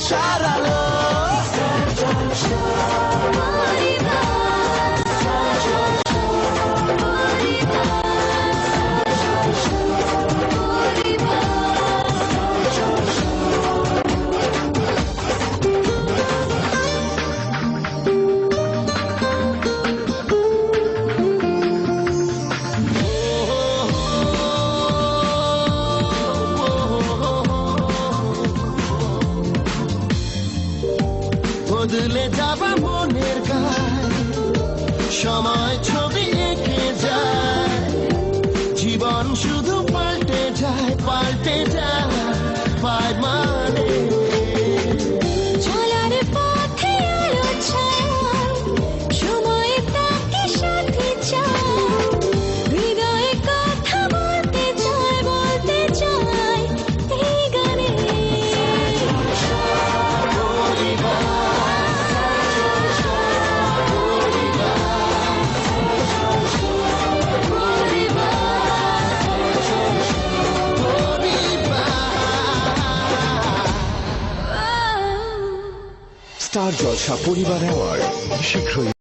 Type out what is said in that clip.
আশার আলো। বদলে যাবা মনের গায়, সময় ছবি এঁকে যায়, জীবন শুধু পাল্টে যায়, পাল্টে যায় পায় মানে। চলার পথে আলো ছায়া, সময় তাকে সাথে চায়, হৃদয়ে কথা বলতে চায়, বলতে চায় এই গানে। স্টার জলসা পরিবার অ্যাওয়ার্ড শীঘ্রই।